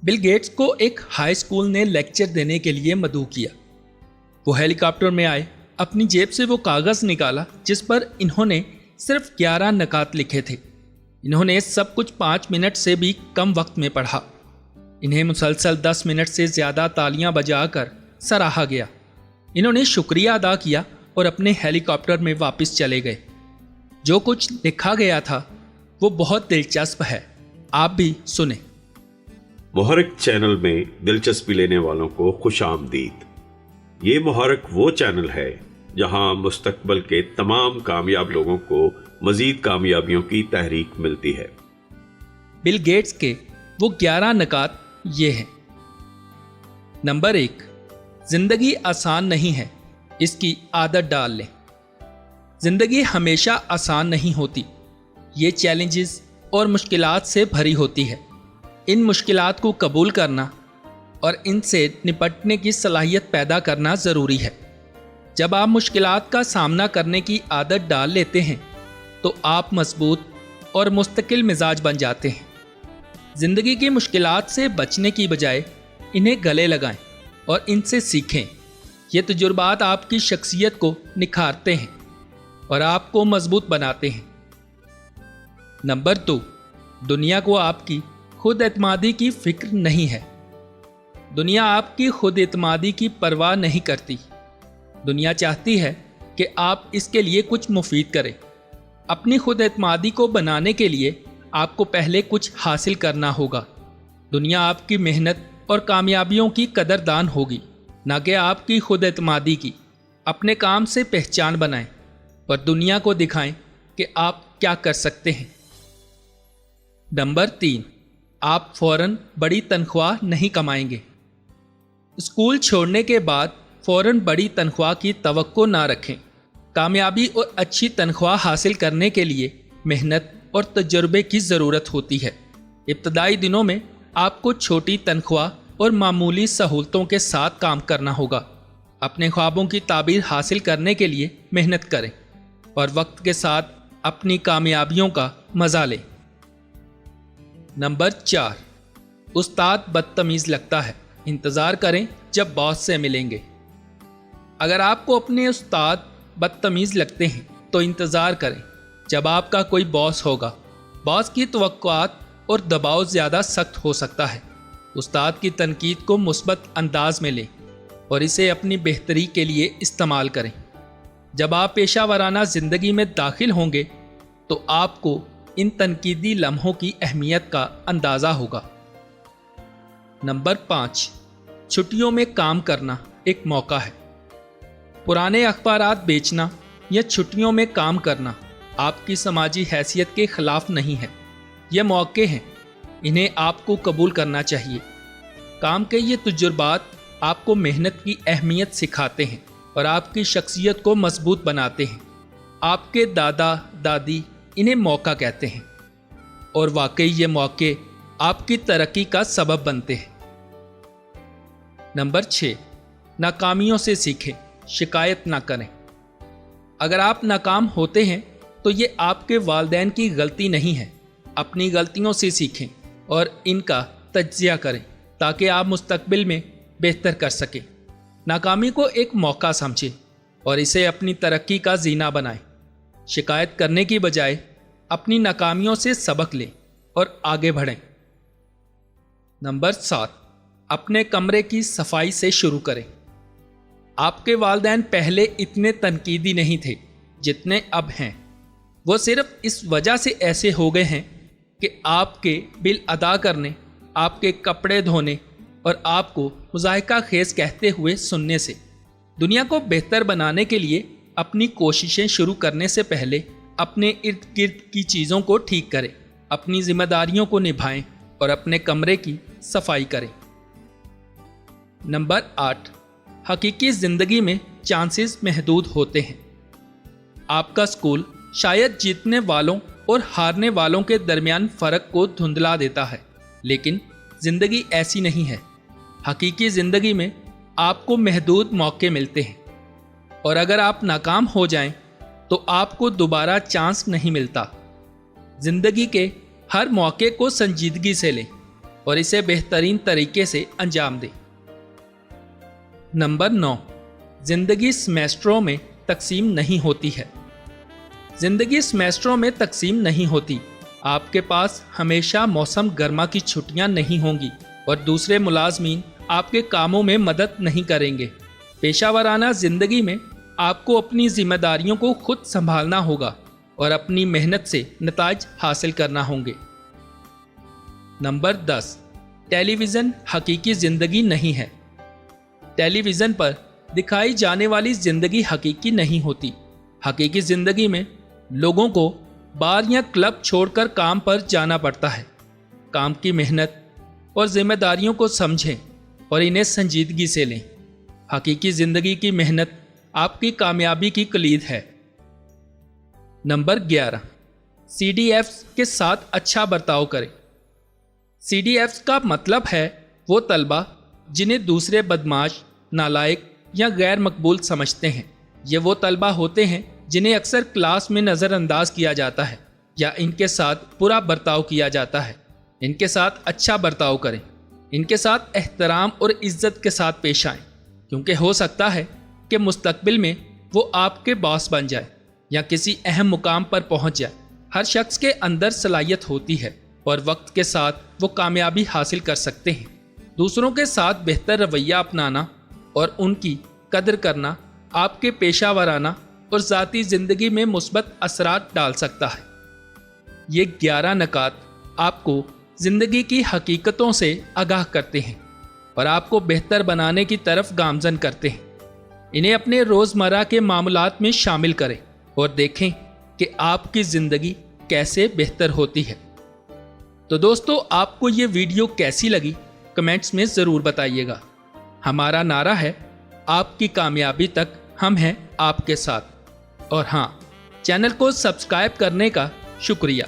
Bill Gates को एक high school ने लेक्चर देने के लिए मदऊ किया। वो हेलीकॉप्टर में आए, अपनी जेब से वो कागज़ निकाला जिस पर इन्होंने सिर्फ 11 नकात लिखे थे। इन्होंने सब कुछ 5 मिनट से भी कम वक्त में पढ़ा। इन्हें मुसलसल 10 मिनट से ज़्यादा तालियां बजाकर सराहा गया। इन्होंने शुक्रिया अदा किया और अपने हेलीकॉप्टर में वापस चले गए। जो कुछ लिखा गया था वो बहुत दिलचस्प है, आप भी सुने। मुहर्रिक चैनल में दिलचस्पी लेने वालों को खुशामदीद। ये मुहर्रिक वो चैनल है जहां मुस्तकबल के तमाम कामयाब लोगों को मजीद कामयाबियों की तहरीक मिलती है। बिल गेट्स के वो 11 नकात ये हैं। नंबर 1, जिंदगी आसान नहीं है, इसकी आदत डाल लें। जिंदगी हमेशा आसान नहीं होती, ये चैलेंजेस और मुश्किलात से भरी होती है। इन मुश्किलात को कबूल करना और इनसे निपटने की सलाहियत पैदा करना ज़रूरी है। जब आप मुश्किलात का सामना करने की आदत डाल लेते हैं तो आप मजबूत और मुस्तकिल मिजाज बन जाते हैं। ज़िंदगी की मुश्किलात से बचने की बजाय इन्हें गले लगाएं और इनसे सीखें। ये तजुर्बात आपकी शख्सियत को निखारते हैं और आपको मजबूत बनाते हैं। नंबर 2, दुनिया को आपकी खुद एतमादी की फिक्र नहीं है। दुनिया आपकी खुद एतमादी की परवाह नहीं करती। दुनिया चाहती है कि आप इसके लिए कुछ मुफीद करें। अपनी खुद एतमादी को बनाने के लिए आपको पहले कुछ हासिल करना होगा। दुनिया आपकी मेहनत और कामयाबियों की कदरदान होगी, ना कि आपकी खुद एतमादी की। अपने काम से पहचान बनाएं और दुनिया को दिखाएं कि आप क्या कर सकते हैं। नंबर 3, आप फ़ौरन बड़ी तनख्वाह नहीं कमाएंगे। स्कूल छोड़ने के बाद फ़ौरन बड़ी तनख्वाह की तवक्को ना रखें। कामयाबी और अच्छी तनख्वाह हासिल करने के लिए मेहनत और तजुर्बे की ज़रूरत होती है। इब्तदाई दिनों में आपको छोटी तनख्वाह और मामूली सहूलतों के साथ काम करना होगा। अपने ख्वाबों की ताबीर हासिल करने के लिए मेहनत करें और वक्त के साथ अपनी कामयाबियों का मज़ा लें। नंबर 4, उस्ताद बदतमीज़ लगता है, इंतज़ार करें जब बॉस से मिलेंगे। अगर आपको अपने उस्ताद बदतमीज़ लगते हैं तो इंतज़ार करें जब आपका कोई बॉस होगा। बॉस की तवक्कुआत और दबाव ज़्यादा सख्त हो सकता है। उस्ताद की तनकीद को मुस्बत अंदाज में लें और इसे अपनी बेहतरी के लिए इस्तेमाल करें। जब आप पेशा वराना ज़िंदगी में दाखिल होंगे तो आपको इन तनकीदी लम्हों की अहमियत का अंदाज़ा होगा। नंबर 5, छुट्टियों में काम करना एक मौका है। पुराने अखबारात बेचना या छुट्टियों में काम करना आपकी समाजी हैसियत के ख़िलाफ़ नहीं है। ये मौके हैं, इन्हें आपको कबूल करना चाहिए। काम के ये तजुर्बात आपको मेहनत की अहमियत सिखाते हैं और आपकी शख्सियत को मजबूत बनाते हैं। आपके दादा दादी इन्हें मौका कहते हैं और वाकई ये मौके आपकी तरक्की का सबब बनते हैं। नंबर 6, नाकामियों से सीखें, शिकायत ना करें। अगर आप नाकाम होते हैं तो ये आपके वालिदैन की गलती नहीं है। अपनी गलतियों से सीखें और इनका तज्जिया करें ताकि आप मुस्तकबिल में बेहतर कर सकें। नाकामी को एक मौका समझें और इसे अपनी तरक्की का जीना बनाएं। शिकायत करने की बजाय अपनी नाकामियों से सबक लें और आगे बढ़ें। नंबर 7, अपने कमरे की सफाई से शुरू करें। आपके वालिदैन पहले इतने तनकीदी नहीं थे जितने अब हैं। वो सिर्फ इस वजह से ऐसे हो गए हैं कि आपके बिल अदा करने, आपके कपड़े धोने और आपको मुज़ाहिका खेज़ कहते हुए सुनने से। दुनिया को बेहतर बनाने के लिए अपनी कोशिशें शुरू करने से पहले अपने इर्द गिर्द की चीज़ों को ठीक करें, अपनी जिम्मेदारियों को निभाएं और अपने कमरे की सफाई करें। नंबर 8, हकीकी ज़िंदगी में चांसेस महदूद होते हैं। आपका स्कूल शायद जीतने वालों और हारने वालों के दरमियान फ़र्क को धुंधला देता है, लेकिन ज़िंदगी ऐसी नहीं है। हकीकी ज़िंदगी में आपको महदूद मौके मिलते हैं और अगर आप नाकाम हो जाएं तो आपको दोबारा चांस नहीं मिलता। ज़िंदगी के हर मौके को संजीदगी से लें और इसे बेहतरीन तरीके से अंजाम दें। नंबर 9, जिंदगी सेमेस्टरों में तकसीम नहीं होती है। जिंदगी सेमेस्टरों में तकसीम नहीं होती। आपके पास हमेशा मौसम गर्मा की छुट्टियां नहीं होंगी और दूसरे मुलाजमीन आपके कामों में मदद नहीं करेंगे। पेशावराना जिंदगी में आपको अपनी जिम्मेदारियों को खुद संभालना होगा और अपनी मेहनत से नताज हासिल करना होंगे। नंबर 10, टेलीविज़न हकीकी ज़िंदगी नहीं है। टेलीविज़न पर दिखाई जाने वाली ज़िंदगी हकीकी नहीं होती। हकीकी ज़िंदगी में लोगों को बार या क्लब छोड़कर काम पर जाना पड़ता है। काम की मेहनत और जिम्मेदारियों को समझें और इन्हें संजीदगी से लें। हकीकी ज़िंदगी की मेहनत आपकी कामयाबी की कलीद है। नंबर 11, CDFs के साथ अच्छा बर्ताव करें। CDFs का मतलब है वो तलबा जिन्हें दूसरे बदमाश, नालायक या गैर मकबूल समझते हैं। ये वो तलबा होते हैं जिन्हें अक्सर क्लास में नज़रअंदाज किया जाता है या इनके साथ बुरा बर्ताव किया जाता है। इनके साथ अच्छा बर्ताव करें। इनके साथ एहतराम और इज्जत के साथ पेश आएं, क्योंकि हो सकता है कि मुस्तकबिल में वो आपके बॉस बन जाए या किसी अहम मुकाम पर पहुंच जाए। हर शख्स के अंदर सलाहियत होती है और वक्त के साथ वो कामयाबी हासिल कर सकते हैं। दूसरों के साथ बेहतर रवैया अपनाना और उनकी कदर करना आपके पेशावराना और ज़ाती ज़िंदगी में मुस्बत असरात डाल सकता है। ये 11 नकात आपको ज़िंदगी की हकीकतों से आगाह करते हैं और आपको बेहतर बनाने की तरफ गामज़न करते हैं। इन्हें अपने रोज़मर्रा के मामलात में शामिल करें और देखें कि आपकी ज़िंदगी कैसे बेहतर होती है। तो दोस्तों, आपको ये वीडियो कैसी लगी कमेंट्स में ज़रूर बताइएगा। हमारा नारा है, आपकी कामयाबी तक हम हैं आपके साथ। और हाँ, चैनल को सब्सक्राइब करने का शुक्रिया।